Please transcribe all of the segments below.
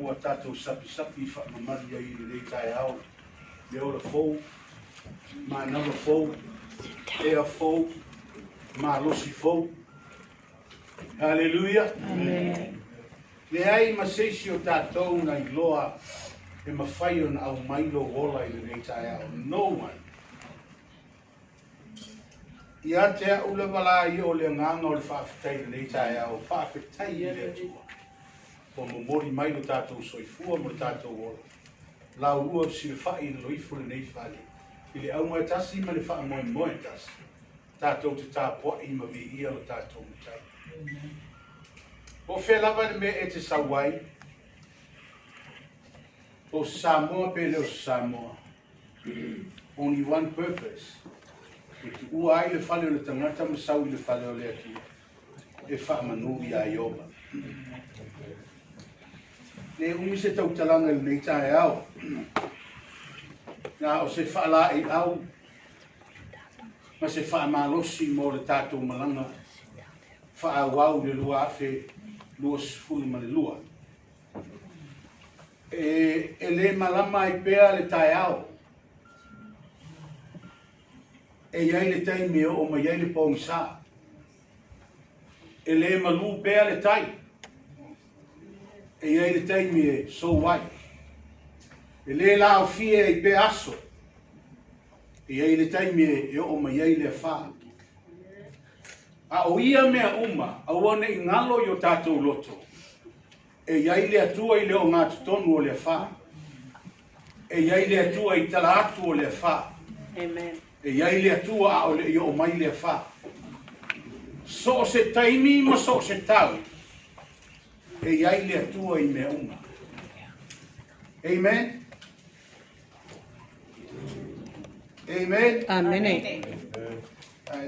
ua tātou sapi whaamamari ai le rei tai au. Le ora fou, ma nawa fou, ea fou, ma losi fou. Hallelujah. Amen. Le ai ma seisi o tātou na iloa e mawhai o na au mailo wola i le rei tai au. No one. Ia te a ule wala i o le nganga o le whaafetai le rei tai au. Whaafetai i le atua. Po momori mai lo tātou soifua mo le tātou wola. Lau ua si le whai le loifu le nei whale. I le au mai tasi ma le wha moe moe tasi. Tātou te tāpua i ma vi ia lo tātou mutai. O whelava le me e te sawai. O Samoa pe leo Samoa. Only one purpose. E ki ua ai le whale o le tangata ma sau i le whale o le aki. E wha manuwi a ioba. Le umi se tau talanga le nei tae au. Nā o se wha la i au. Ma se wha malosi mo le tātou malanga. Wha wau le lua afe lua sifuru ma le lua. E le malama i pea le tae au. E iai le taimi o ma iai le pōngisa. E le malu pea le tai. E iai le taimi e so wai. E le lao fie i pe aso. E iai le taimi e o ma iai le wha. A o ia mea uma, a wane i ngalo i o tātou loto. E iai le atua i leo ngā tutonu o le wha. E iai le atua i tala atu o le wha. Amen. E iai le atua a o le i o mai le wha. So se taimi ma so se tau. E iai le atua i mea uma. Amen. Amen. Amen.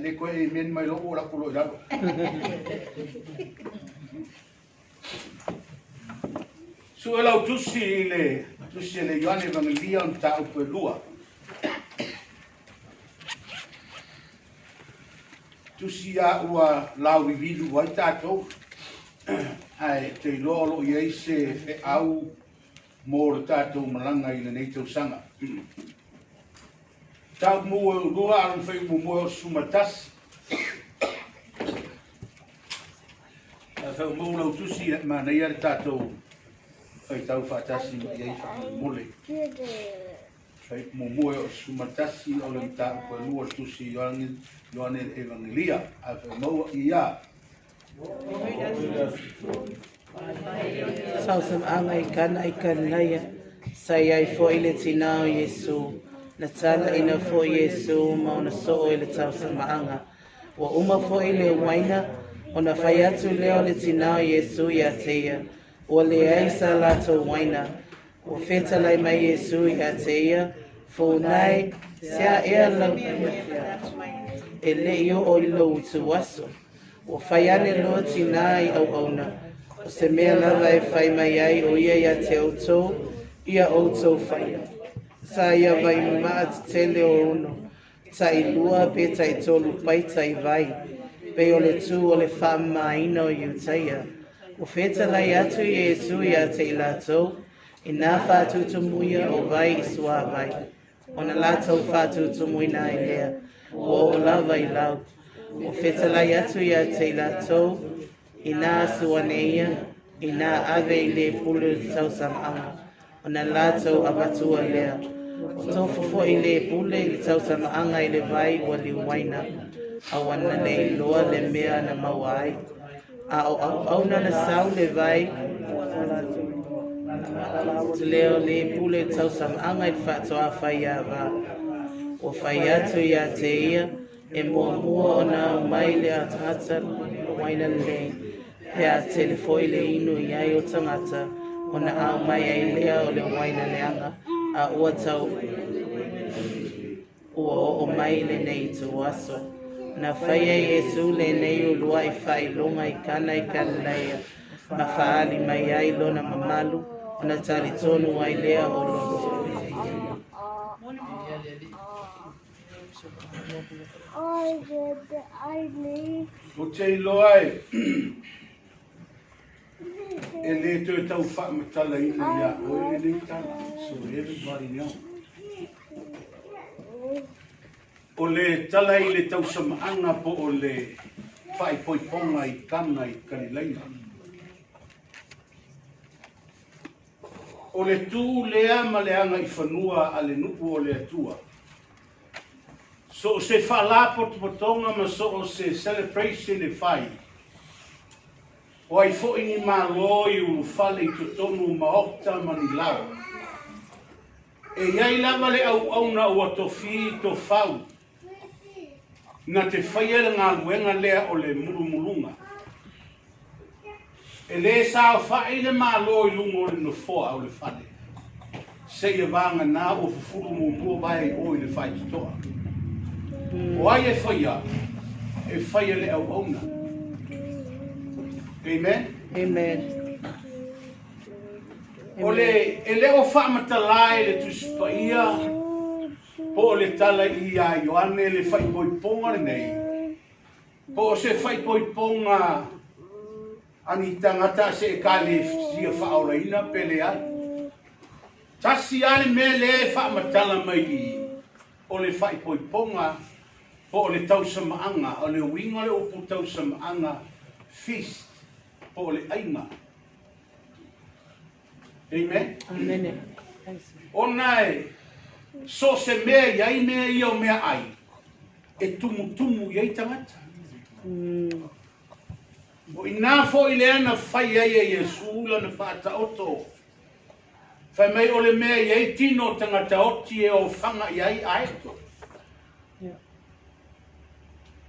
Le koe amen mai lo ora kulo i lalo. Su e lau tusi le Ioane Evangelia on ta upu e lua. Tusi a ua lau i vidu wai tātou. Ai te lolo i eise e au mō le tātou malanga i le nei tau sanga. Tau mua lua alam whai mua sumatas. Whau mua lau tusi ma nei are tātou whai tau whaatasi i ei whai mole. Whai mua o sumatasi o le tāu kwa lua tusi Ioane Evangelia. A whai mua i ia. Sau sam anga I kanaya. Sai ai fo I le tinao Iesu. Na tala ina fo Iesu ma ona so I le tau sam anga. Wa uma fo I le waina. Ona whai atu leo le tinao Iesu ia teia. Wa le aisa lato waina. Wa feta lai mai Iesu ia teia. Fo nai sia ea lau. E le io o ilo utu waso. O whaiane loa tina I au auna. O se mea lava e whai mai ai o ia ia te autou, ia autou whaia. Sa ia vai maat tele o uno. Ta I lua pe ta I tolu pai ta I vai. Pe o le tu o le wha maina o iutaia. O feta lai atu Iesu ia te I latou. I nā whātutu muia o vai I sua vai. O na latou whātutu muina I lea. O lava I lau. O feta lai atu ia te latou, I nā suaneia, I nā ave I le pulu tau samanga. O na latou abatua lea. O tofu fo I le pule I tau samanga I le vai wa li waina. A wana nei loa le mea na mawai. A o auna na sau le vai. Te leo le pule tau samanga I whatoa whai a va. O whai atu ia te ia. E mua o nā mai le atata waina le hea telefoi le inu I ai o tangata o na au mai ai lea o le waina leanga a ua tau ua o mai le nei tu aso. Na whaia Iesu le nei o lua I whai longa I kana leia ma whaali mai ai lona mamalu o na tali tonu ai lea o lono. O te iloa e e le to tau fa matala ina ya o e le tala so everybody know o le tala i le tau samaanga po o le fai poiponga i kana i kalilaina o le tū lea ma leanga i whanua a le nupu o le atua so se whala potonga ma so o se celebration e fai o ai fo ini malo i u fale i totonu maokta mani lao. E iai lava le au na ua tofi to fau. Na te whaiere ngā luenga lea o le murumulunga. E le sao whai le malo i lungo le no foa o le fale. Se ia vanga nā o fufuru mumua vai o i le whai tutoa. O ai e whaia, e whaia le au na. Amen. Amen. Ole ele o fa matalai le tuspaia po le tala I a Ioane le fai poiponga nei. Po se fai poiponga ani tangata se kale sia faolaina pele ai. Tasi ale me le fa matala mai o le fai poiponga po le tausamaanga o le winga le o tausamaanga feast po le ainga. Amen. Amen. Onai so se mea iai mea ia o mea ai e tumu iai tangata. O ina fo I lea na fai ai e Iesu la na whaata oto. Fai mai o le mea iai tino tangata oti e o whanga iai aeto.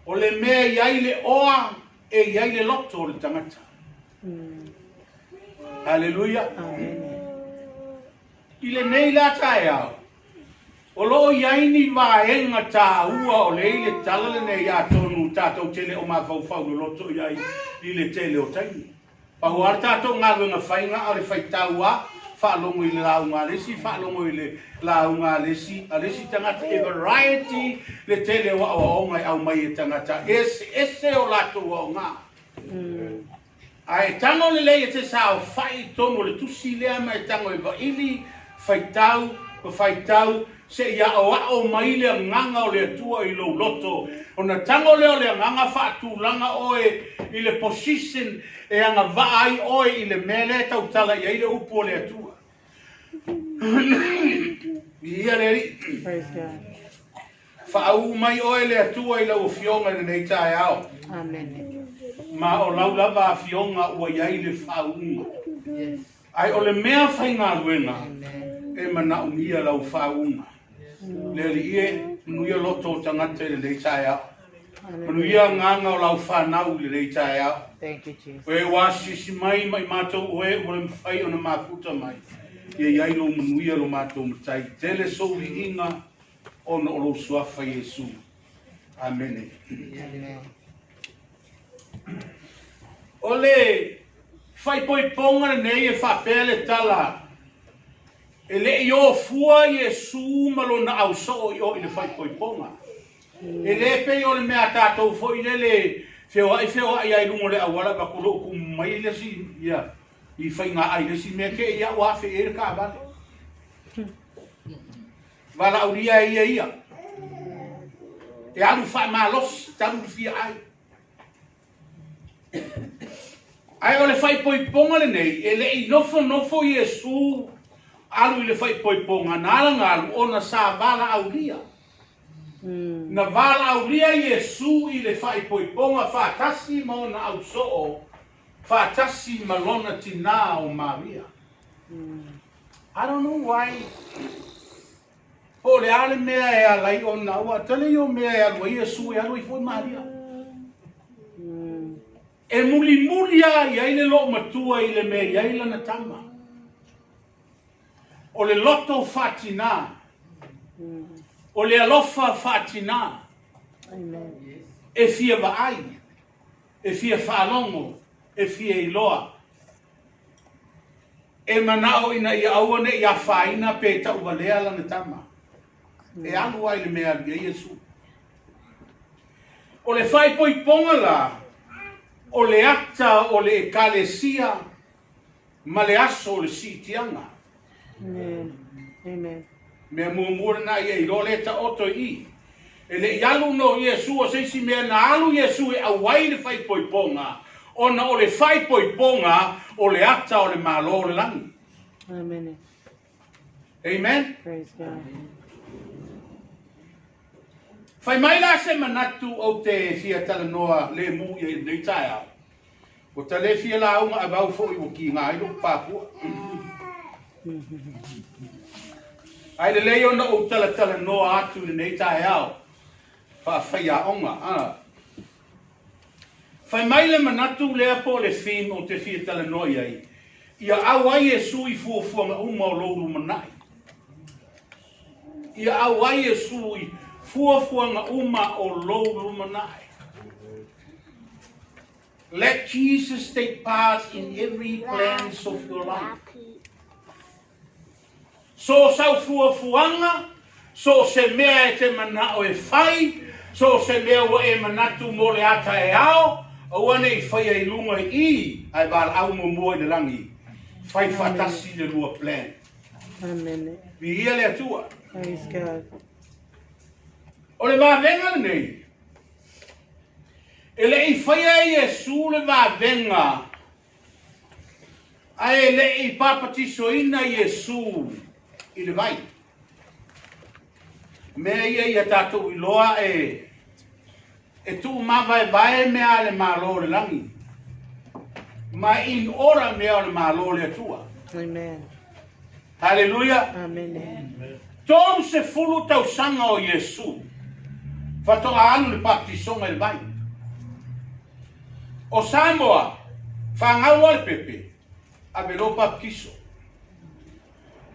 O le mea iai le oa e iai le loto o le tangata. Hallelujah. Amen. I le nei la tae au. O loo iaini vaenga tā ua o le ile tala le nei a tonu tātou tele o mawhau le loto iai I le tele o taini. Pahu ar tātou ngā wenga whainga a le whaitaua whaalongo I le launga lesi, whaalongo I le launga lesi, a lesi tangata e variety le tele o o ngai au mai e tangata. Ese o lato o ngā. Ai tango le lei e te sao whai tomo le tusi lea mai tango e vaili whaitau se ia o mai le nganga o le atua I lo loto. O na tango leo le nganga whaatu langa oe I le position e anga vaai oe I le mele tau tala I le upo le atua. Ia le ri. Praise God. Whaau mai oe le atua I lau fionga le nei tae ao. Amen. Ma o lau lava a fionga ua iai le whaunga. Ai o le mea whainga luenga. E mana umia lau whaunga. Le li ie, manuia loto o tangata le nei tae ao. Manuia nganga o lau whanau le nei tae ao. Thank you, Jesus. Oe wasi si mai mātou oe o le mwhai o na māputa mai. Ia iai lo manuia lo mātou matai. Tele souli inga o na olo suafa Iesu. Amen. Amen. Ole fai poiponga nei e whapele tala. E le I o fua Iesu malo na au so I o I le fai poiponga. E le pe o le mea tātou fo I le feo ai ai lungo le awala ba kulo ku mai le si ia I fai ngā ai le si mea ke ia ua fe e ka vale. Vala auria ia. E alu fai malos talu fia ai. Ai o le fai poiponga le nei, e le I nofo Iesu alu I le fai poiponga nala ngalu o na sa vala aulia. Na vala aulia Iesu I le fai poiponga whaatasi mo na au soo, whaatasi malona tina o Maria. I don't know why. O le ale mea e alai o na ua, tale I o mea e alua Iesu e alua I foi Maria. E muli ai le lo matua I le mea iai lana tama. O le loto whatina. O le alofa whatina. E fia vaai. E fia whaalongo. E fia iloa. E manao ina I awane I a whaina pe tau walea lana tama. E alu ai le mea lia Iesu. O le whai poiponga la. O le acta o le ekalesia ma le aso le sitianga. Amen. Mea muamura na ia I role ta oto I. E le ialu no Iesu o seisi mea na alu Iesu e awai le faipoiponga. Ona o le faipoiponga o le ata o le malo o le langi. Amen. Amen. Praise God. Fai mai la se manatu o te fia tala noa le mu I nei taia. O ta le fia la unga a bau fo I o ki ngā ilo papua. Ai le leo na o tala noa atu le nei taia. Fa failauga. Fai mai le manatu lea po le fin o te fia tala noa ai. Ia au ai Iesu I fuafuaga uma o lou LUMANA'I. Ia au ai Iesu I fuafuaga uma o lou LUMANA'I. Let Jesus take part in every plans of your life. So sau fuafuaga, so se mea e te mana o e fai, so se mea wa e manatu mo le ata e ao, o ane I fai e lunga I, ai wala au mo mua I le rangi. Fai fatasi le lua plan. Amen. Vi ia le atua. Praise God. O le vavenga nei. E le I fai e Iesu le vavenga. Ai le I papatiso ina Iesu I le vai. Mea ia tātou I loa e tu mawai vai mea le malo le langi. Ma in ora mea le malo le atua. Amen. Hallelujah. Amen. Tonu se fulu tau sanga o Iesu. Fatoa anu le baptisonga le vai. O Samoa, whangau le pepe, a belo baptiso.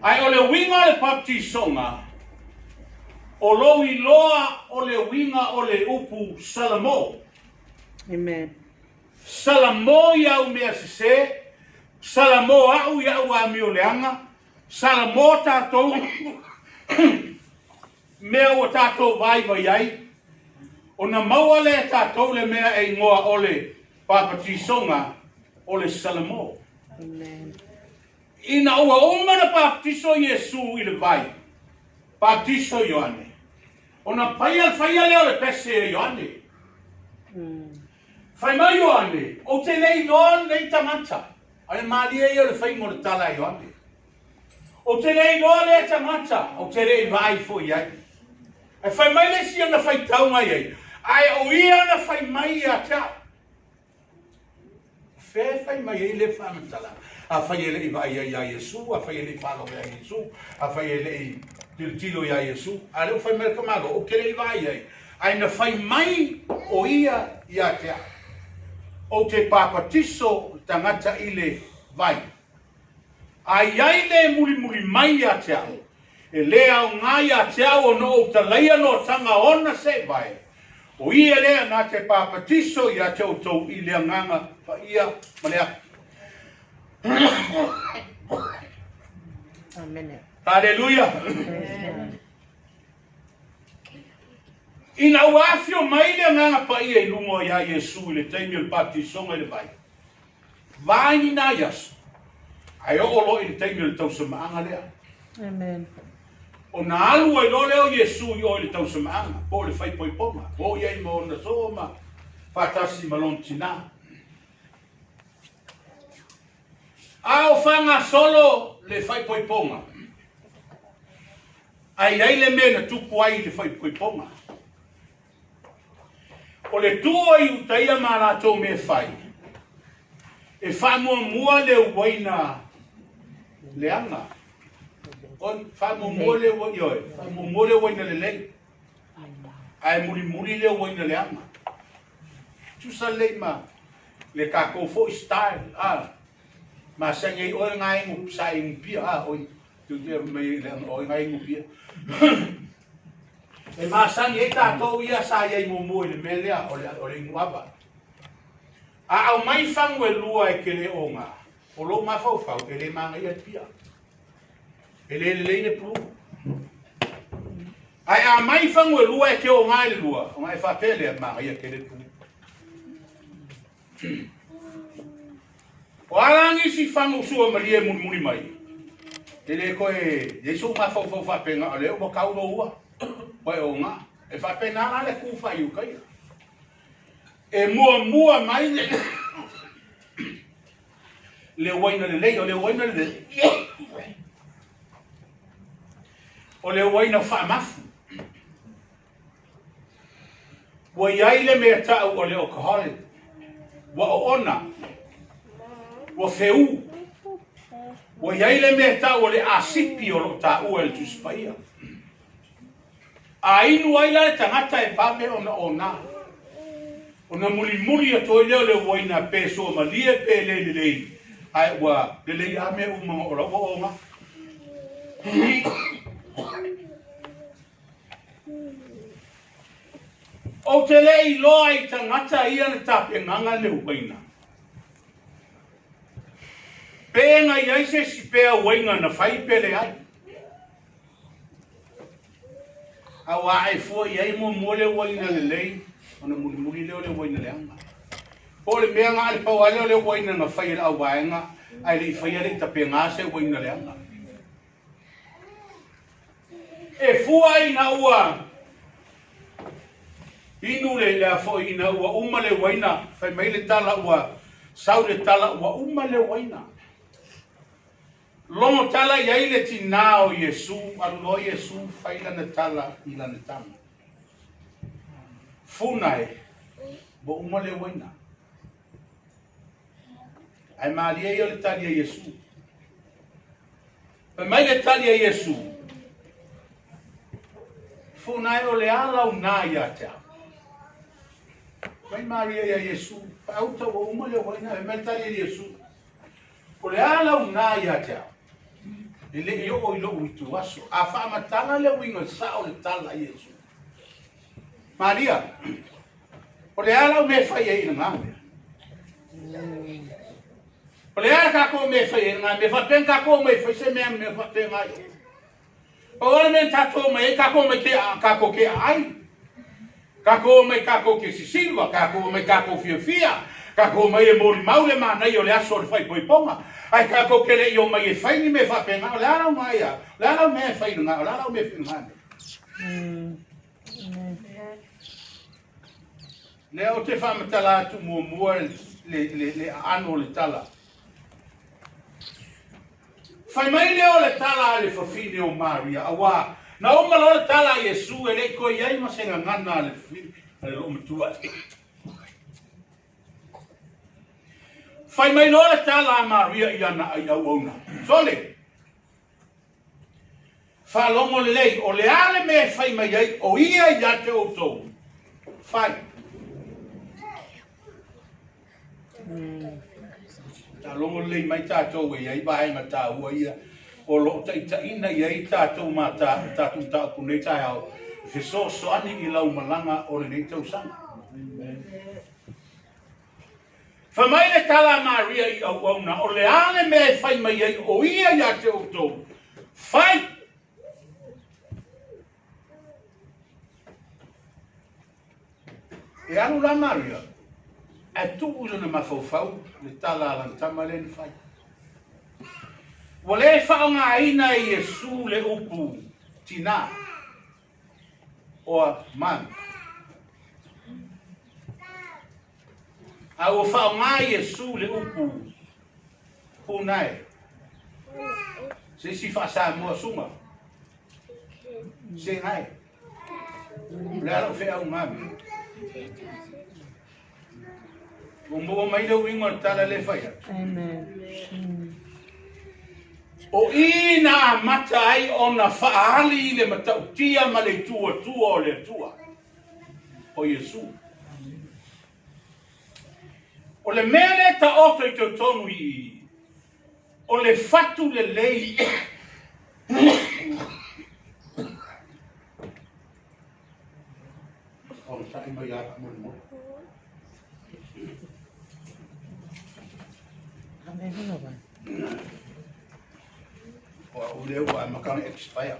Ai o le winga le baptisonga, o lo I loa o le winga o le upu salamo. Amen. Salamo iau mea se, salamo au iau a mi o leanga, salamo tātou, mea o tātou vai vai ai, o na maua le tātou le mea e ngoa o le papatisonga o le salamo. Amen. Ina ua umana baptiso Iesu I le vai. Baptiso Ioane. Ona faia leo le pese e Ioane. Fai mai Ioane. O te lei loa nei tamata. Ai malia ia le fai mo le tala Ioane. O te lei loa le tamata. O te lei vai fo iai. Ai fai mai le si ana fai taunga iai. Ai o ia ana fai mai a tea. Fai mai ele famatala. A fai ele I vai ia Iesu, a fai ele falo ia Iesu, a fai ele tilo ia Iesu. A leo fai mai kamalo, o kele I vai ai. Ai na fai mai o ia tea. O te papatiso tangata I le vai. Ai ai le muli mai ia tea. E lea o ngā ia tea o no o talaia no tanga ona se vai. O ia lea nā te papatiso ia te o tau I lea nganga pa ia malea. Amen. Hallelujah. Ina wafio mai lea nganga pa ia I lungo ia Iesu I le taimi o le patisonga I le vai. Vai ni nā yasu. Ai o olo I le taimi o le tausamaanga lea. Amen. O na alu ai lo leo Iesu I o le tausamaanga. Po le fai poiponga. Po ia I mo na soma. Fatasi malon tina. Ao fanga solo le fai poiponga. Ai le mena tupu ai le fai poiponga. O le tua I utaia marato me fai. E fa mua le waina leanga. On fa mua le waina fa mua le waina le lei. Ai muri le waina leanga. Tu sa le ma le kako fo style ma sangai o ngai ngu sai ngu pia oi tu me le o ngai ngu pia e ma sangai ta to ia sai mo le melia o le ngwaba au mai fangwe lua e kele onga o lo ma Faifeau e le manga ia pia e le pu ai a mai fangwe lua e ke o ngai lua o ngai fa pele manga ia kele pu Warangi si fangu sua maria muni mai. Ele koe Yesu ma fo fa penga ale o kau no ua. Koe o nga e fa pena ale ku fa yu kai. E mua mai le waina le o le waina le. O le waina fa mafu. Wa yaile me ta o le o kahale. Wa ona. Wa feu. Wa yaile me ta o le asipi o lo ta o el tuspaia. A inu aila tangata e pame ona. Ona muli ato le waina peso ma lie pe le. Ai wa le ame uma o lo onga. O te lei loa I tangata ia na tape nganga le waina. Pēnga I aise si pēa waina na whai pele ai. Awa ai fua I ai mo le waina le lei. Ona muri leo le waina le anga. Po le mea ngā le pau ale le waina na whai la waenga. Ai le I whai ale tape ngā se waina le anga. E fua I na ua. Inu le fo ina ua uma le waina. Whai mai le tala ua. Sau le tala ua uma le waina. Longo tala iai le tina o Yesu. Arulo Yesu whai lana tala I lana tama. Funai. Bo uma le waina. Ai maria I o le tali a Yesu. Whai mai le tali a Yesu. Funai o le ala una ia tea. Mai Maria ia Yesu, Autu o uma le waina e meltari a Yesu. O le ala una ia tea. Ele I o ilo uitu aso. A whaamatanga le winga sa o le tala Yesu. Maria, o le ala me whai e ina ngāmea. O le ala kako me whai e ngāmea. Me whapen kako me whai se mea me whapen ai. O le men tato me e kako me ke kako ke ai. Kako mai kako ke sisilva, kako mai kako fia, kako mai e mori maule mana I o le aso le whai poiponga. Ai kako ke le I o mai e whai ni me whapenga, o le arau mai a, le arau me whai nga, o le arau me whingane. Le o te whamatala atu mua le ano le tala. Whai mai le o le tala le whawhine o Maria, awa, na o malolo tala Yesu e le ko iai ma senga ngana le lo matua. Whai mai no le tala Maria I ana ai au ona. Sole. Whalongo le lei o le ale me whai mai ai o ia I ate o tau. Whai. Ta longo le lei mai tātou e iai baenga tā ua ia. O lo ta ina I tātou mā tātou tā kunei tai au. Wheso soani I lau malanga o le nei tau sanga. Whamai le tala Maria I au auna. O le ale me whai mai ai o ia ia te o tō. Whai! E anu la Maria. E tu ulo na mawhauwhau. Le tala alantama le ni whai. Wa le whaonga aina I Yesu le upu tina o man. A o whaonga Yesu le upu punai. Se si whasa mua suma. Se ngai. Le alo whea ungami. O mua mai le wingo tala le whaia. Amen. O ina mata ai ona whaali le matautia ma le tua o le tua. O Yesu. O le mele ta oto I te tonu I. O le fatu le lei. O sa ima ia mo. Amen. O leo a makana expire.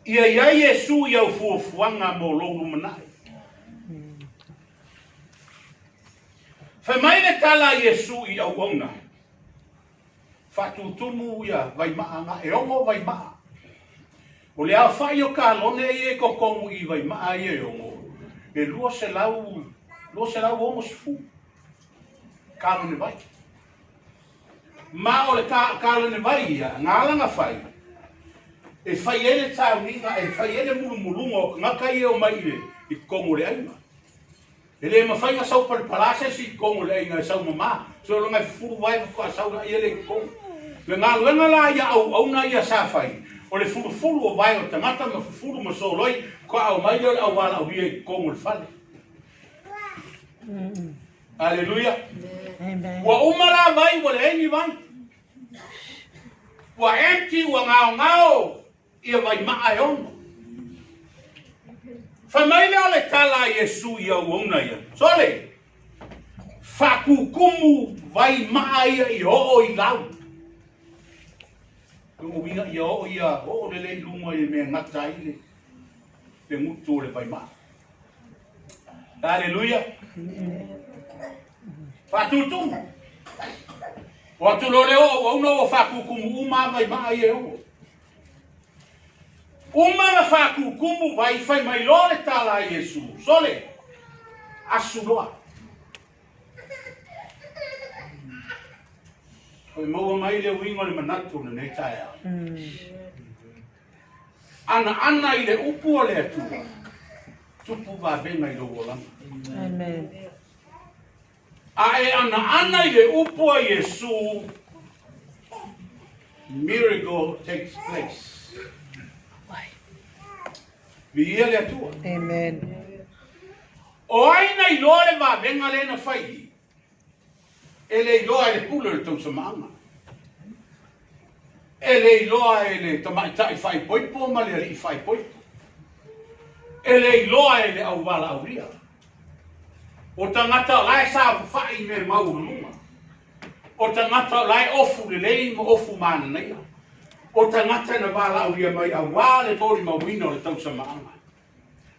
Ia IESU ia FUAFUAGA mo lou LUMANA'I. Whamai le tala IESU i auauna. Whatutumu ia vaimaa ngā e ongo vaimaa. O le au whai o ka lone e kokongu i vaimaa i e ongo. E lua se lau ongo sifu. Ka lone vai. Ma o le ka lone vai ia, ngālanga whai. E whai ele tāuninga, e whai ele mulumulunga, ngaka i o mai i kongo le aima. E le mawhainga sau palase si kongo le ainga sau mama. So lo ngai furu vai ko sau na ele kongo. Le ngā luenga la ia au na ia sa whai. O le furu o vai o tangata ma furu ma so loi ko au mai le au wala au ia kongo le whale. Aleluia. Amen. Wa umala vai wa le engi vai. Wa empty wa ngao ia vai maa e ono. Whamaile o le tala IESU i au ona ia. Sole, whakukumu vai maa ia i o i lau. Kungu winga i o ia o le lei lunga i mea ngata i le ngutu o le vai maa. Aleluia. Whatutumu. Watu lo le o uno o whakukumu uma vai maa i e o. Uma na whakukumu vai whai mai lo le tala IESU. Sole, asuloa. Koe maua mai le wingo le manatu na nei tae au. Ana i le upu o le atua. Tupu va venga i lo wolanga. Amen. Ae ana i le upu o IESU. Miracle takes place. Via le atua. Amen. O aina i loa le va venga le na whai. E le loa e le pula le tau samanga. E le loa e le tamaitai whai poipo ma le ali whai poipo. E le loa e le au wala au ria. O tangata lai sa whai me maurunga. O tangata lai ofu le lei ma ofu mana neia. O tangata na wala au ria mai a wale tori mawino le tau samanga.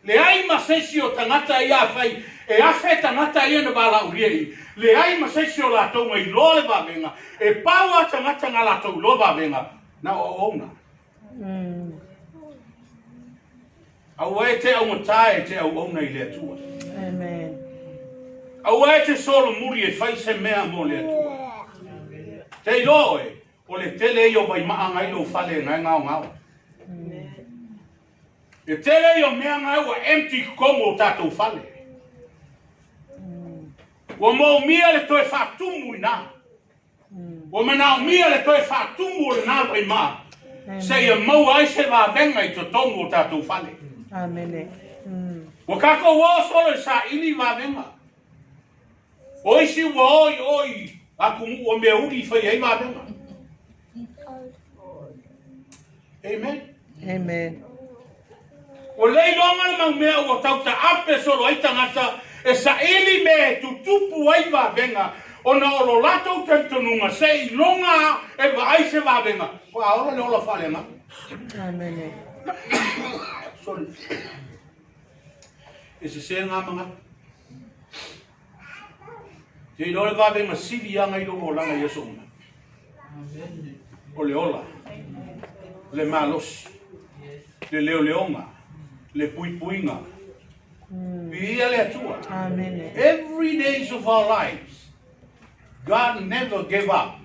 Le ai masesi o tangata ia whai, e awhe tangata ia na wala au ria i. Le ai masesi o la tau mai lo le wawenga, e paua tangata ngā la tau lo wawenga, na o ona. Au e te au matae te au ona i le atua. Amen. Au e te solo muri e whai se mea mo le atua. Te iloe. O le tele i o vai maa ngai lo whale ngai ngau. E tele i o mea ngai wa empty kongo o tātou whale. Wa mo mia le toe whātumu i nā. Wa mana o mia le toe whātumu o le nā vai maa. Se ia mau ai se wā venga i to tongo o tātou whale. Amen. Wa kako wā solo sa ili wā venga. O isi wa oi, aku o mea uri whai ai wā venga. Amen. Amen. O lei longa le mau mea ua tau ta ape solo ai tangata e sa ili me tu tupu ai wa venga o na olo lato tentonunga se i longa e wa ai se wa venga. Ko aora le ola whale nga. Amen. Sorry. E se se ngā manga. Te i lore wa venga sili anga i longa o langa Yesu una. O le ola. Le malos, le leonga, le puipuinga. Via le atua. Amen. Every days of our lives, God never gave up.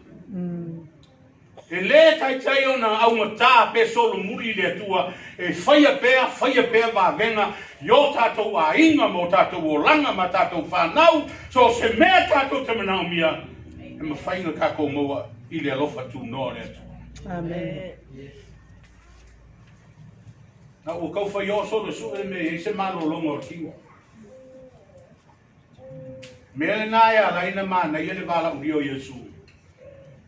E le tai o na au ngata pe solo muri le atua, e whaia pea va venga, yo tātou a inga mo tātou o langa ma tātou whanau, so se mea tātou te manau mia, e ma whainga kako moa i le alofa tu noa le atua. Amen. Na o kau whai o solo su e me e se malolo o kiwa. Mea nā ea laina mana i le wala uri o IESU.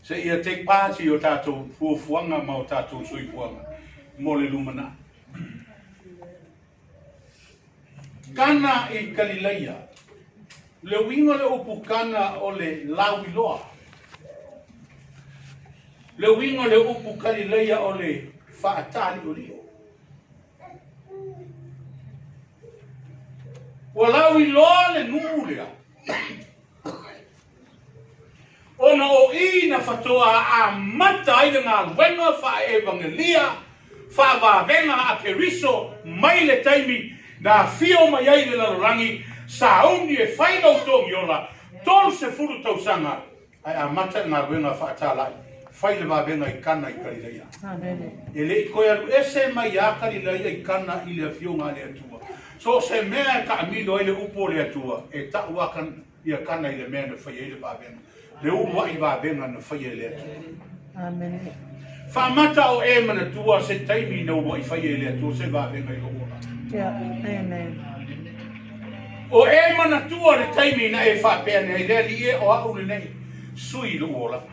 Se ia take party o tātou fuafuanga ma o tātou soifuanga. Mo le LUMANA'I. Kana i Galileia. Le wingo le upu kana o le lawi loa. Le wingo le upu Galileia o le whaatali o rio. Walau I loa le nuu lea. Ona o I na whatoa a mata I le ngā wenga wha evangelia, wha wawenga a keriso, mai le taimi, na fio mai ai le lalorangi, sa uni e whainau tongi ola, tolu se furu tausanga, ai a mata ngā wenga wha atalai, whai le wawenga I kana I karileia. E le I koe alu ese mai a karileia I kana I le fionga le atua. So se mea ka amino I le upo le atua, e ta uakan I a kana I le mea na whai e le wawenga. Le ua I wawenga na whai e le atua. Amen. Whamata o e mana tua se taimi na ua I whai e le atua se wawenga I loona. Yeah, amen. O e mana tua le taimi na e whapea nei, le li e o au le nei, sui lu ola.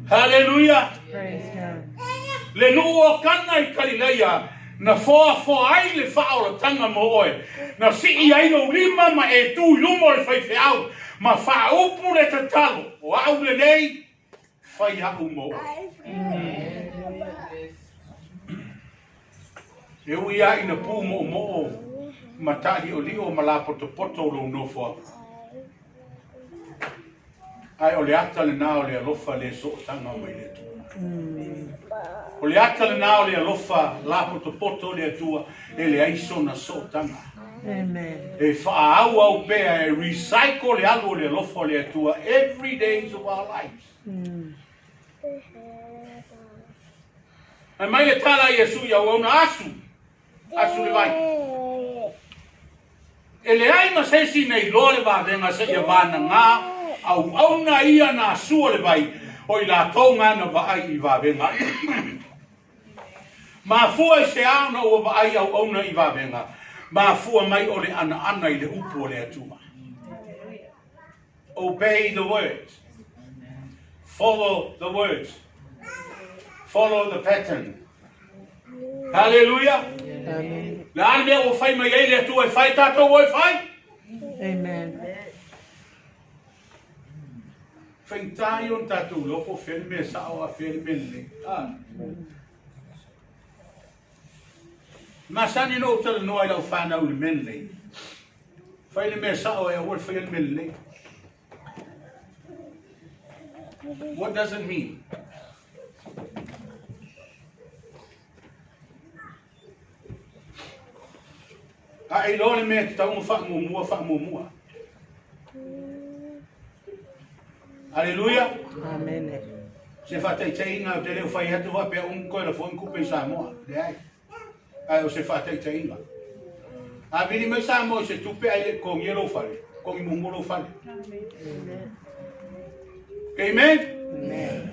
Hallelujah. Praise God. Le nu o kana I kalileia, na foa ai le whao la tanga mo oe, na si I aino lima ma e tu lumo le Faifeau, ma wha upu le tatalo, o au le nei, whai au mo oe. E ui ai na pū mo mo ma tali o lio ma la poto lo no fo. Ai o le ata le nao le alofa le so tanga mai le tu. O le ata le nao le alofa la poto le tua e le aiso na so tanga. Amen. E wha au pea e recycle le alu le alofa le tua every days of our lives. Ai mai le tala Iesu ia o na asu. Asu le vai. E le ai ma se si nei lo le wawenga se ia wana ngā au na ia na sua le vai o I la tonga na vaai I wawenga. Ma fua I se ana o vaai au na I wawenga. Ma fua mai o le ana I le upu o le atua. Obey the words. Follow the words. Follow the pattern. Hallelujah. Amen. La ane o fai mai ai le atua e fai tato o e fai. Amen. Whaintai on tātou loko whene me sao a whene me le. Masani no tala no ai lau whanau le men le. Whaine me sao e awal whene me le. What does it mean? A e lone me tau mo wha mua. Hallelujah. Amen. Se fatai tainga o te leo whai hatu wa pia koe la fwon kupe Samoa. Le ai. Ai o se fatai tainga. A vini mai Samoa se tupe ai le kong yelo fale. Kong mumolo fale. Amen. Amen.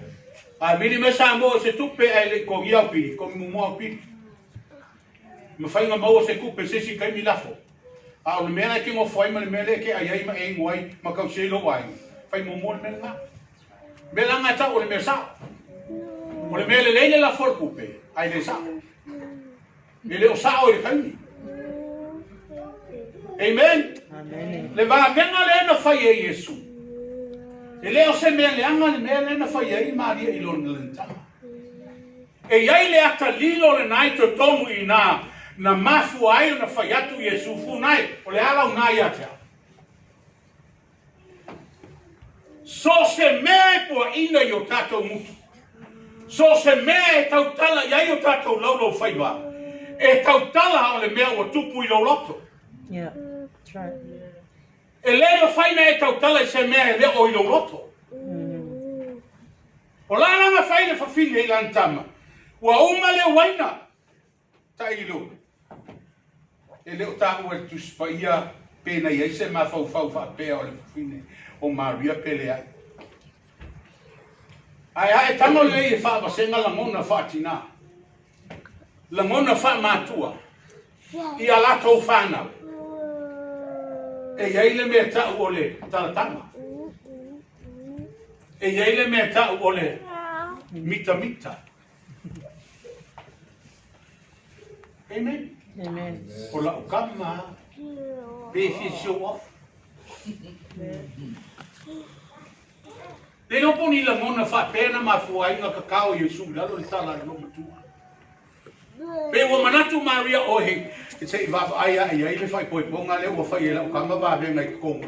A vini mai Samoa se tupe ai le kong yau pili. Kong mumoa pili. Ma whainga maua se kupe se si kai mi lafo. A o le mea ke ngo fwai ma le mea ke ai ai ma e nguai ma kau se lo wai. Fai momol me nga. Me la ngata o le me sa. O le me le leile la for kupe. Ai le sa. Me le o sa o le kaini. Amen. Amen. Le va venga le na fai e Iesu. E le o se me le anga le me le na fai e Maria I lon lenta. E iai le ata lilo le nai to tomu I na mafu ai na fai atu Iesu fu nai. O le ala unai atea. So se mea po ina I o tātou mutu. So se mea e tautala iai o tātou laulau whaiwa. E tautala o le mea o tupu I lauloto. Yeah, that's right. E leo whaina e tautala I se mea e leo o I lauloto. O la langa whaina whawhine I lantama. Ua uma leo waina. Ta ilo. E leo tāu e tuspa ia pena iai se ma fau whapea o le whawhine. O Maria pele ai. Ai tango le e wha basenga langona whatina. Langona wha matua. I alato whanau. E iai le mea tau o le talatanga. E iai le mea tau o le mita. Amen. Amen. O la ukama. Be show off. Le no poni la mona fa pena ma fuai na kakao Iesu la lo tala no mutua. Pe o manatu Maria o he. Ke se va aya ia ile fai poi ponga le o fai la ka ma va venga I kongu.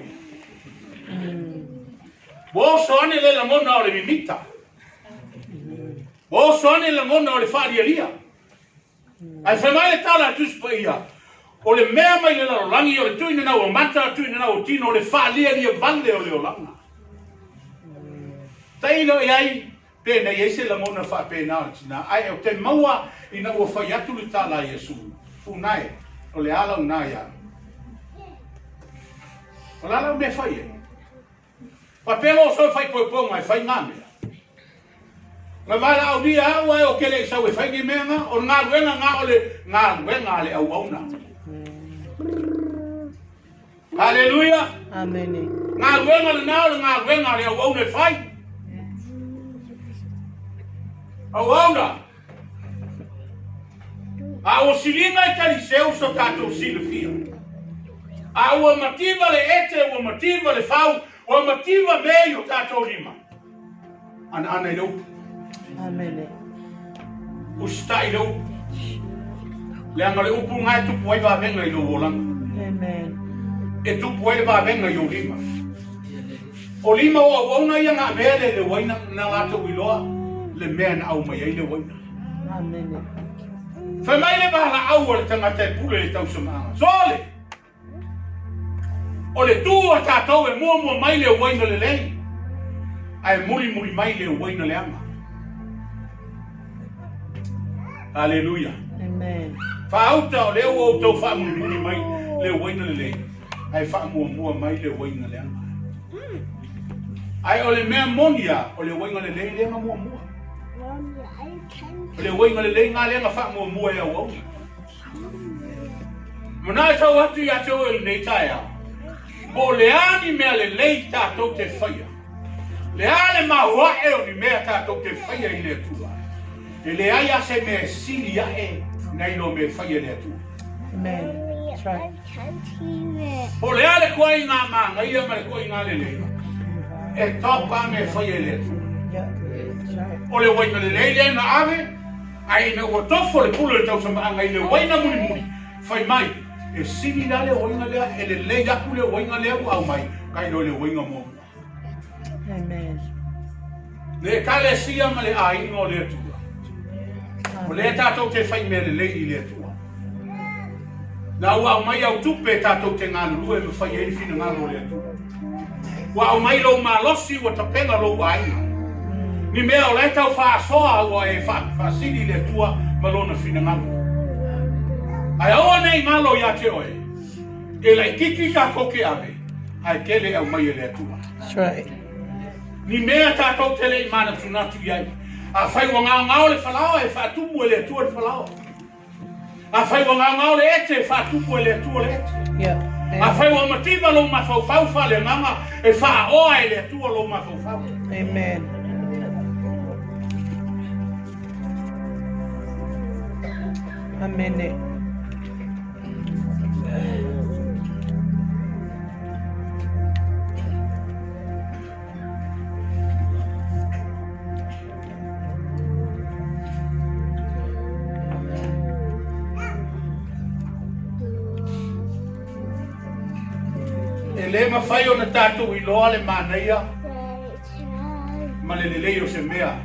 Bo sone le la mona o le mimita. Bo sone la mona o le fari elia. Ai fa mai le tala tu spaia. O le mea mai le la langi o le tuina na o mata tuina na o tino o le fari elia vande o le o langa. Taino ai pena yese la mona fa pena na ai o te maua ina o fa yatu le tala Yesu funai o le ala unaya o la me fa ye pa pelo so fa po mai fa ngame la mala o dia wa o kele sa we fa ki menga o nga wenga nga o le au auna haleluya amen nga wenga le nga wenga le au auna fa Auauna. A o silinga I taliseu so tatou silifia. A ua mativa le ete, ua mativa le fau, ua mativa mei o tatou lima. Ana I lau. amen Usta I lau. Le anga le upu ngai tupu ai vavenga I lau olanga. amen E tupu ai vavenga I o lima. O lima o auauna ia ngā mele le waina na latou iloa. Le mea na au mai ai le waina. amen Fa mai le bala au le tangata e pule le tau samanga. Sole! O le tua tātou e mua mai le waina le lei. Ai muri mai le waina le ama. Haleluya. amen Fa auta o leo o tau fa muri mai le waina le lei. Ai fa mua mai le waina le ama. Ai o le mea monia o le waina le lei le ama mua. Le wainga le lei ngā lenga wha mua e au au. Mana e tau atu I ato e nei tae au. O le ani mea le lei tātou te whaia. Le ale mahua e o ni mea tātou te whaia I le atua. E le ai ase mea sili a e nei no me whaia le atua. amen that's right O le ale kua I ngā manga ia ma le kua I ngā le lei. E topa me whaia le atua. yeah that's right O le wainga le lei le na ave. Ai na ua tofo le pulu le tau samanga I le waina muri. Fai mai. E sini la le wainga lea. E le lei aku le wainga lea au mai. Kai no le wainga mo. amen Le kale sia ma le ai no le atua. O le tātou te whai me le lei I le atua. Na ua au mai au tupe tātou te ngānu lue me whai e whina ngānu le atua. Ua au mai lau malosi ua tapenga lau aina. Ni mea o le tau whaasoa ua e whaasiri le tua malona whina ngānu. Ai aua nei malo ia te oe. E lai kiki ka koke ave. Ai kele au mai e le atua. that's right Ni mea tātou te le imana tunatu iai. A whai wa ngao le whalawa e whaatumu e le atua le whalawa. A whai wa ngao le ete e whaatumu e le atua le ete. yeah A whai wa mativa lo mawhauwhau wha le nganga e whaoa e le atua lo mawhauwhau. amen amen E le mawhai o na tātou I loa le mānaia. Ma le lelei o se mea.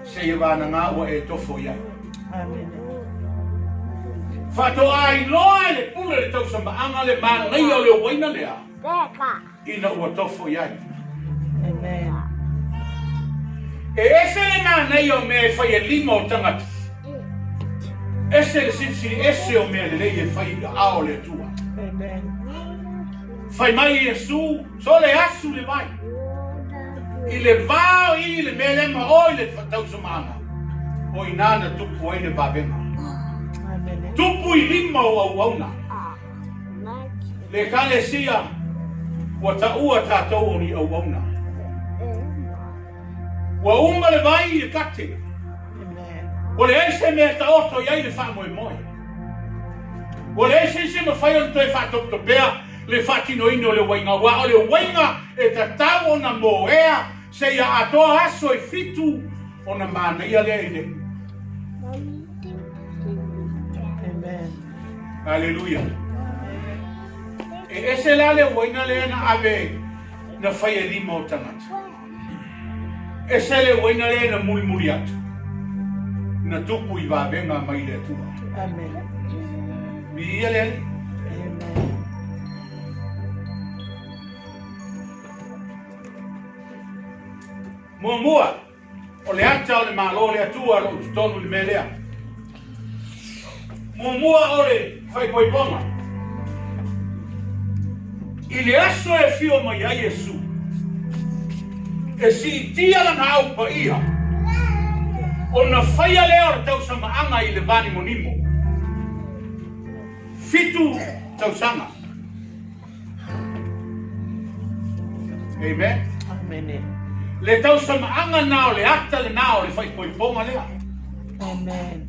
Se I wāna ngā ua e tofo iai. amen Whatoa I loa le pule le tau samaanga le mānaia o le waina lea. Ina ua tofo iai. amen E ese le mānaia o mea e whai e lima o tangata. Ese le sinsiri ese o mea lelei e whai ao le tua. amen Fai mai IESU, so le asu le vai. I le vao I le mele ma oi le whatau samanga. O I nana tupu ai le vavenga. amen Tupu I lima o au auna. Le kale sia, wa taua tātou o ni au auna. Wa umba le vai I le kate. amen O le eise mea ta oto iai le wha moe moe. O le eise se ma whai on toi wha pea. Le fatino ino le wainga wa o le wainga e ta tau na moea se ia atoa aso e fitu o na mana ia le ine Amen. Hallelujah. E ese la le waina le na ave na fai lima o tangata. Ese le waina le na muri muri atu. Na tupu I va venga mai le tua. Amen. Mi ele. Amen. Mua o le ata o le malo le atua lo tonu le melea. Mua o le Faifeau ponga. I le aso e fio mai a IESU. E si tia la na au pa iha. O na whaia leo re tau sama anga I le vani monimo. Fitu tau sanga. Amen. Amen. Le tau sama anga nao le ata le nao le Faifeau ponga lea. Amen.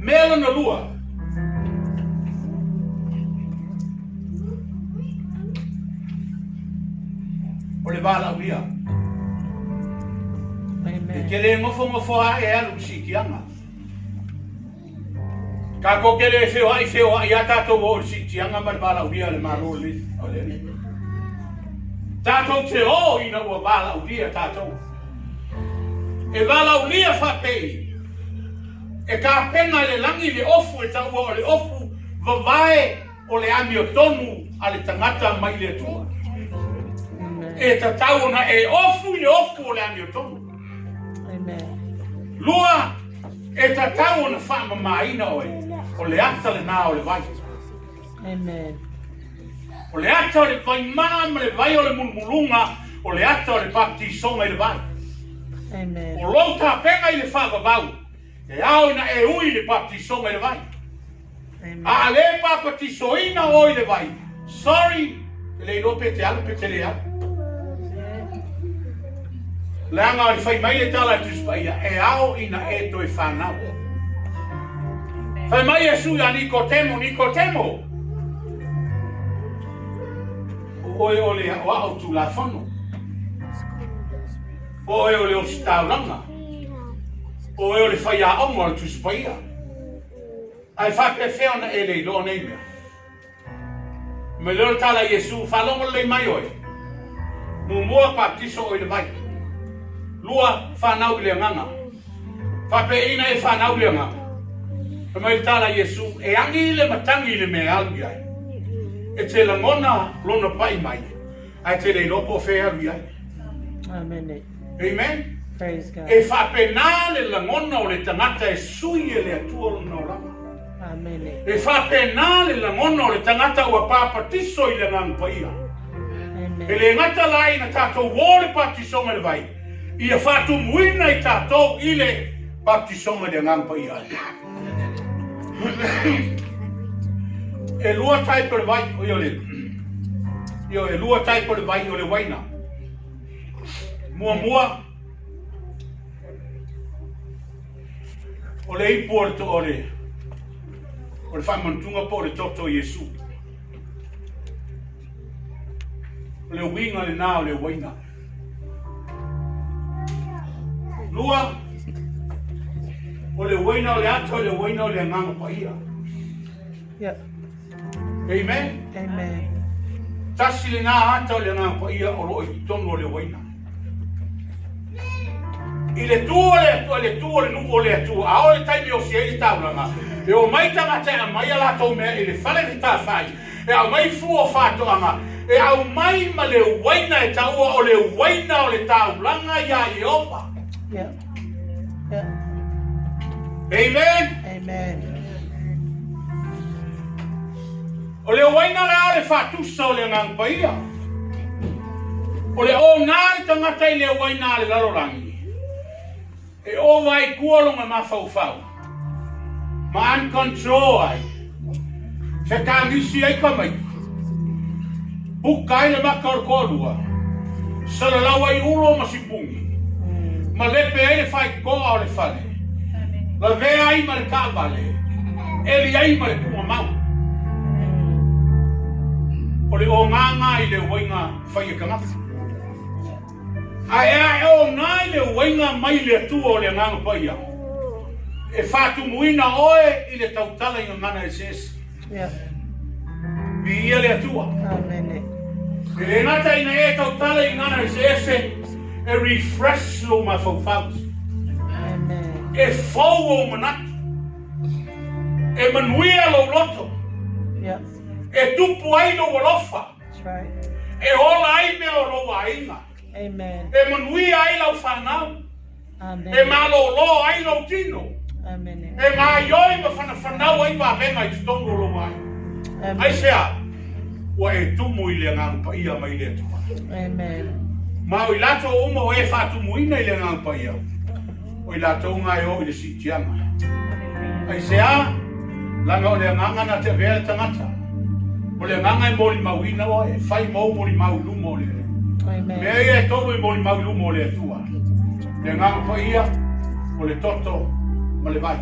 Melo na lua. O le vala ulia. Amen. Ke le ngofo a e alu sikianga. Ka ko ke le feo ai ata to o sikianga ma le vala ulia le malo le. Ole. Tato te o ina o vala ulia tato. E vala ulia fa pei. E ka pena le langi le ofu e tau o le ofu vavae o le ami o tonu a le tangata mai le tua. E ta tau na e ofu le ofu o le ami o tonu. Amen. Lua e ta tau na wha maina oe o le ata le nā o le vai. Amen. O le ata o le vai maa ma le vai o le mulmulunga o le ata o le baptisonga I le vai. Amen. O lou ta penga I le wha vavau. E au na e ui le baptisonga I le vai. Amen. A le baptisoina o I le vai. Sorry, le lope te alu pe te lea. Le anga o le whai mai le tala tu spaia. E au ina e toi whanau. Whai mai e sui a Nikotemo. Oe o le o Autu la whanu. Oe o le o staulanga. O le whai a ongo al tu spaia. Ai whapewheo na e le lo nei mea. Me leo tala IESU whalongo le mai oe. Mua baptiso o le vai. Lua whanau le nganga. Whapeina e whanau le nganga. E mai tala IESU e angi le matangi le mea alui ai. E te langona lona pai mai. Ai te le lopo whea alui ai. Amen. Amen. Praise God. E whapena le langona o le tangata e sui e le atua lona o lama. Amen. E whapena le langona o le tangata ua pāpatiso I le ngang paia. Amen. E le ngata lai na tātou wōre patisonga le vai. Ia whātu muina I tātou I le patisonga le ngang paia. E lua taipa le vai o le. Io e lua taipa le vai o le waina. Mua. O le ipu o le to o le. O le whamantunga po le toto IESU. O le winga le nā o le waina. Lua. O le waina o le ato o le waina o le nganga paia. Yeah. Amen. Amen. Tasi le nā ata o le nganga paia o lo I tonu o le waina. I le tua le nuku o le atua. A o le taimi o sia I taulanga. E o mai tangata e mai ala tau mea I le whale ki tā whai. E au mai fua whātoanga. E au mai ma le waina e taua o le waina o le taulanga ia I opa. Yeah. Yeah. Amen. Amen. O le waina la le whātusa o le ngang paia. O le o ngāre tangata I le waina le larorangi. E o vai kuolonga ma faufau. Ma uncontrol ai. Se ka ngisi ai ka mai. Bukai le makarkolua. Sa le lawa I ulo masipungi. Ma lepe ai le fai koa o le fale. La vea ai ma le kavale. Eli ai ma le kuma mau. O le o nganga I le wainga fai e kamata. Ai o nai le wainga mai le atua o le nganga paia. E fatu muina oe i le tautala i ngana e sesi. Bi ia le atua. Amen. E le ngata ina e tautala i ngana e sesi e refresh lo ma faufau. Amen. E fau o manatu. E manuia lo loto. E tupu ai lo walofa. That's right. E hola ai me o lo ainga. Amen. E manuia ai lau whanau. Amen. E malolo ai lau tino. Amen. E ngā ioi ma whanau ai ma venga i tutongo lo mai. Ai sea, wa e tumu i le ngāngpa ia mai le tua. Amen. Ma o i lato uma o e whatumu ina i le ngāngpa ia. O i lato ngai o i le sitianga. Ai sea, langa o le ngangana te vea tangata. O le nganga i mori mauina o e whai mau mori mau lumo le. Amen. Mea ia e tolu i mori mau lumo le tua. Le ngangpa ia, o le toto, ma le vai.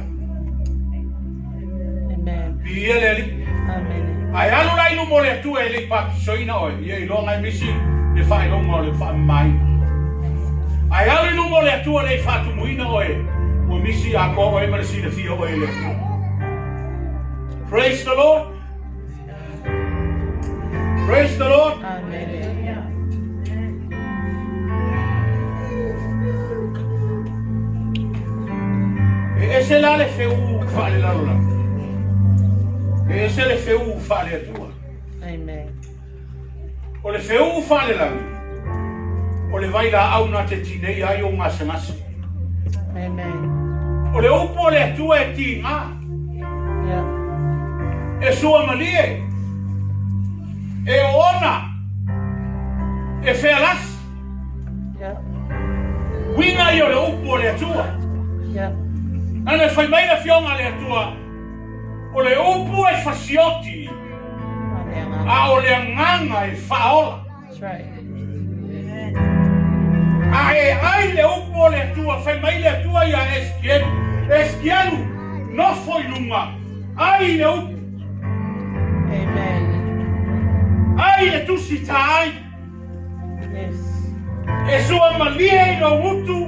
Amen. Pia le li. Amen. Ai alu lai lumo le tua e le paki soina o e. Ia i longa i misi, le whai longa o le whai mai. Ai alu lumo le tua le whatu muina o e. O misi a ko o e ma le si le fia o e le tua. Praise the Lord. Praise the Lord. Amen. E se la le feu fale la rola. E se le feu fale a tua. Amen. O le feu fale la. O le vai la au na te tinei ai o ngase ngase. Amen. O le upo le tua e ti ngā. E sua malie. E ona. E fealas. Winga i o le upo le tua. Ana fai mai la fionga le atua. O le upu e fasioti. A o le nganga e faola. That's right. A e ai le upu le atua. Fai mai le atua ia eskienu. Eskienu. No foi lunga. Ai le upu. Amen. Ai le tusi tai. Yes. E sua malia i no mutu.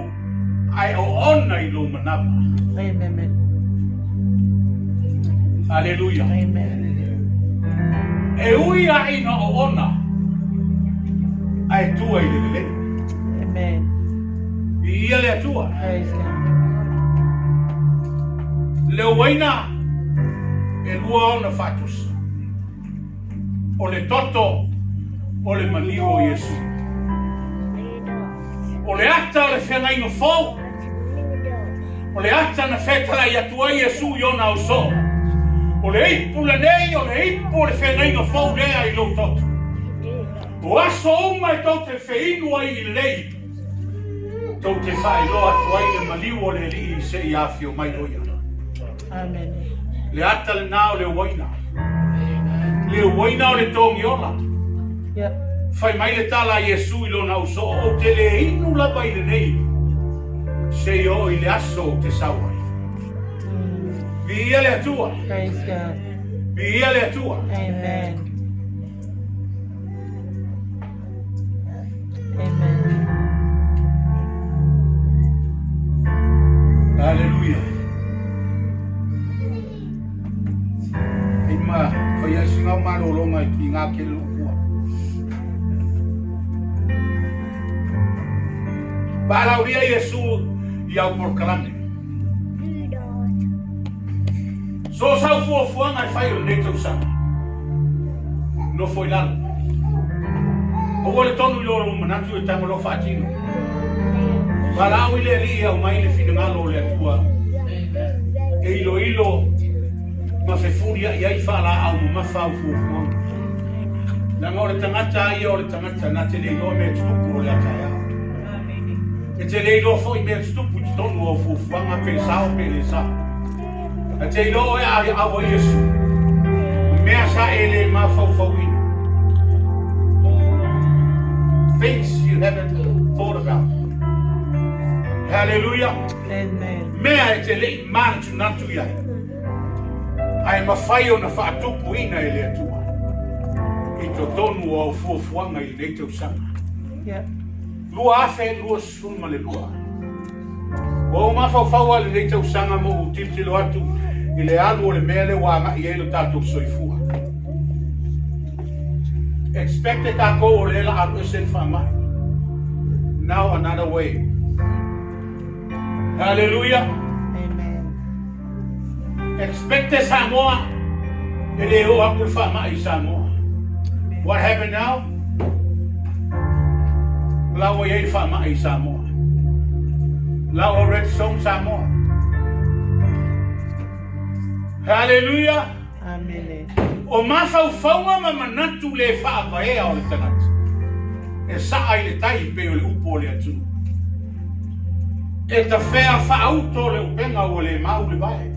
Ai o ona i LUMANA'I. Amen. Aleluia. Amen. E uia ina o ona. Ai tua i le. Amen. I ia le atua. Praise God. Le waina e lua ona fatus. O le toto o le maniu o IESU. O le ata o le whenga ingo fau. O le ata na whetara i atua IESU i ona o so. O le ipu le nei, o le ipu le whenga ingo fau lea i lo toto. O aso uma e tau te wheinua i lei. Tau te whai loa tua i le maniu o le li i se i awhio mai loia. Amen. Le ata le nao le waina. Le waina o le tongi ola. Fai mai le tala IESU i lona uso o te le inu la bai le nei. Se o i le aso te sawai. Via le atua. Praise God. Via le atua. Amen. Amen. Aleluia. Ima fai a singa malolo mai ki ngā ke lukua. Balauria IESU i au porkalane. So sau fuafuanga e whai o nei tau sana. No foi lalo. O wale tonu i loro manatu e tango lo whaatino. Walau i le li au mai le fina ngalo le atua. E ilo ma fefuria i ai whala au ma whau fuafuanga. Nanga o le tangata ia o le tangata na te leilo me tupu o le ataya. E te leilo foi me tupu te tonu o fuafuanga pe sao pe le sao. A te ilo e a awa IESU. Mea sa ele ma faufauina. Things you haven't thought about. Hallelujah. Amen. Mea e te lei mana tu natu iai. Ai mawhai o na whaatupu ina e le atua. I to tonu o fuafuanga i nei tau sanga. lua afe lua suma le lua. O ma faifau le tau sanga mo titilo atu i le alu o le mele wa ma i elu tātou soifua. Expecte tako o le la alu esen whamai. Now another way. Hallelujah. Amen. Expecte Samoa. Ele o aku whamai Samoa. What happened now? Lawa yei whamai Samoa. Lawa red song Samoa. Hallelujah. Amen. O mawhauwhaua ma manatu le whaawahea o le tangata. E saa i le tai pe o le upo le atu. E ta whea whaauto le upenga o le mau le vai.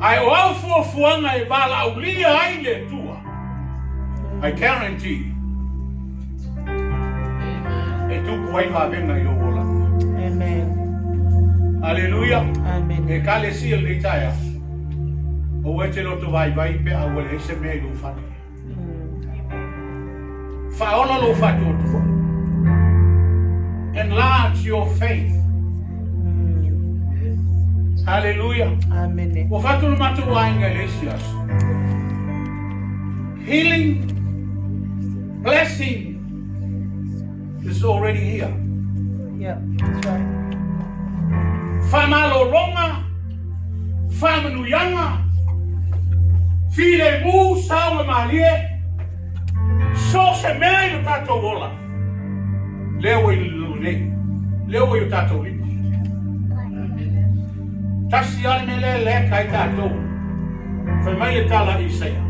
Ai o au fuafuanga e wala au lia ai le tua. I guarantee. E tuku ai wawenga i o ola. Amen. Hallelujah. Amen. E kale sil le taia. O e te loto vai pe a o le se me lo fani. Faola lo fatu tua. Enlarge your faith. Hallelujah. Amen. O fatu no matu wainga lesias. Healing, blessing is already here. Yeah, that's right. Famalo longa, famanu yanga, file mu sawe malie, so se mea yu tato wola. Leo i leo yu tato lipa. Tasi almele le kai tato, fai mai le tala Isaia.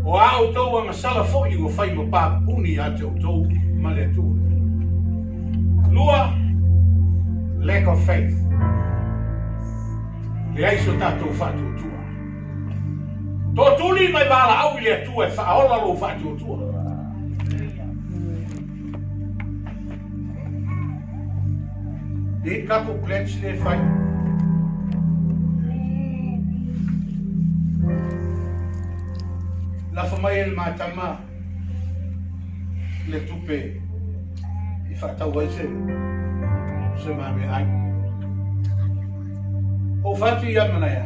O Autu anga sala fo'i o fai mo pa puni a te Autu ma le tua. Lua, lack of faith. Le aiso tato fatu tua. To tuli mai bala au le tua e whaola lo fatu tua. E kako pledge le fai. La famai el matama le tupe I fata waise se mame ai o fatu ya mana ya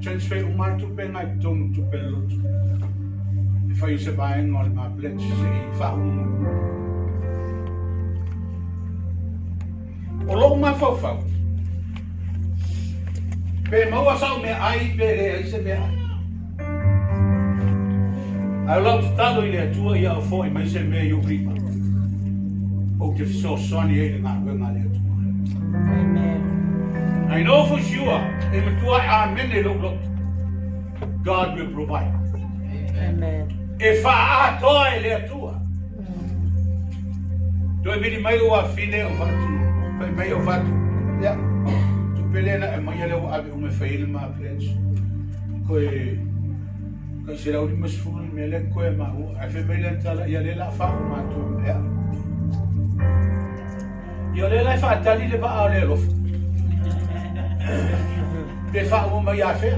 transfer umar tupe ngai tonu tupe lotu I fai se bae ngol ma pledge se I fa o lo ma fau pe maua sau me ai pe re ai se me ai I love to tell you that you are for him. I said, "May you reap." Oh, just so sunny and not when I let you. Amen. I know for sure, if you are many look, God will provide. Amen. If I toy let you, do I be my little fine of what? May of what? Yeah. To Pelena and my yellow abbey whom I fail my pledge. Kasi raw di mas full mele ko e mau a fe mele tala ya le la fa ma tu ya yo le la fa tali le ba ale lo de fa o ma ya fe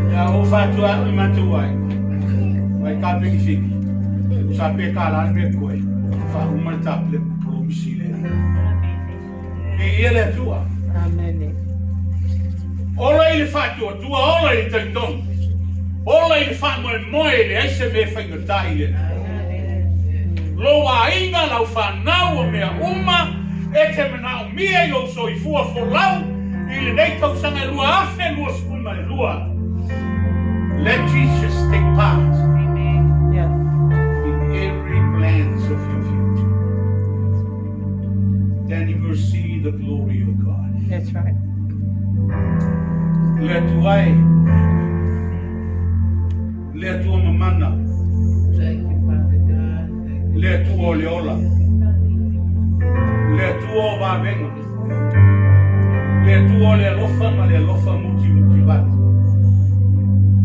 ya o fa tu a ma tu vai ka pe fi sa pe ka la me ko e fa o ma ta ple pro misile e ele tu Amen. Ola ili fatu o tua, ola ili tendon. Ola ili fatu moe ili aise me whaingatai le. Loa inga lau whanau o mea uma, e te mena o mia i o soifua folau, ili nei tau sanga lua afe, lua skuma e lua. Let Jesus take part Yeah. in every plans of your future. Then you will see the glory of God. That's right. Le tuai, le tua mamana, le tua oleola, le tua vavenga, le tua le lofa ma le lofa muti vai,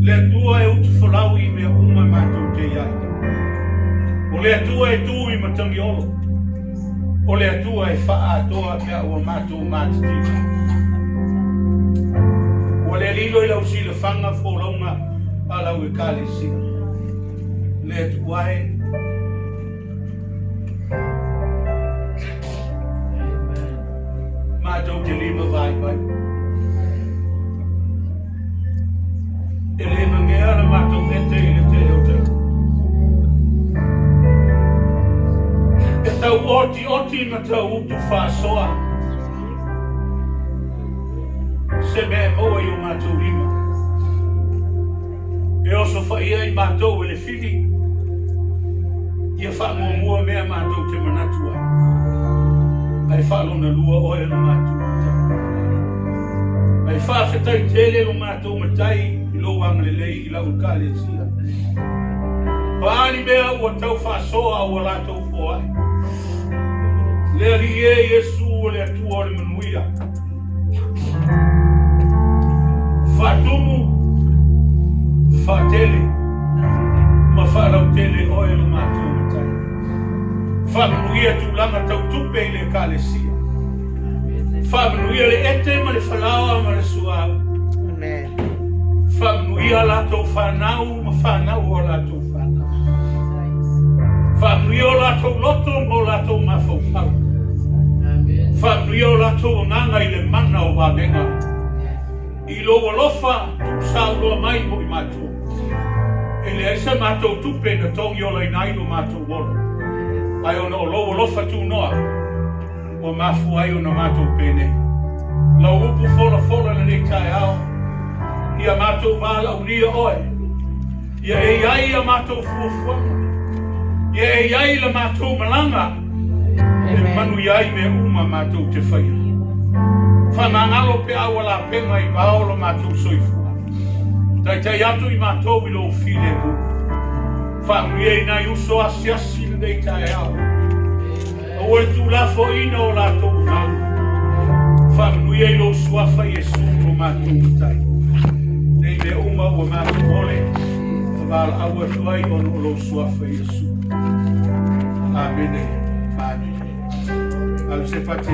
le tua e utu folau I me uma matou te iai, o le tua e tu I matangiolo, o le tua e faa atoa mea ua matou matiti. O le lilo I lau sila whanga wholonga a lau e kāle sila. le tuai mātou te lima vai vai e le mangea le mātou e te i te o te e tau oti ma tau utu whāsoa se me moa i o mātou lima e oso whaia i mātou e le whiri ia whaamua mea mātou te manatua ai whaalona lua oe no mātou ai whaafetai tele no mātou matai i lo wanga le lei i lau kāle sia paani mea ua tau whaasoa ua lātou poai le ali e Iesu o le atua o le manuia whaatumu whaatele ma whaalau tele oe no mātou matai whamanuia tūlanga tau tupe i le kālesia whamanuia le ete ma le whalawa ma le suau whamanuia lātou whanau ma whanau o lātou whanau whamanuia o lātou loto mo lātou mawhauhau whamanuia o lātou nganga i le mana o wāwenga i lo walofa tūsau loa mai mo i mātou e le aisa mātou tupe na tongi o lai nai no mātou wolo ai ona o loa lofa tū noa o mafu ai o na mātou pene la upu fola na nei tai ao ia mātou wala unia oe ia e iai a mātou fuafuanga ia e iai la mātou malanga e manu iai me uma mātou te whaia whamangalo pe awa la penga i paolo mātou soifua tai atu i mātou i lo file mu whamuia i nai uso asiasi le nei tai ao o e tu la fo ina o lātou mau whamuia i lo suafa Iesu o mātou tai nei me uma o mātou ole wala awa tuai o lo suafa Iesu Amen Amen Al se pati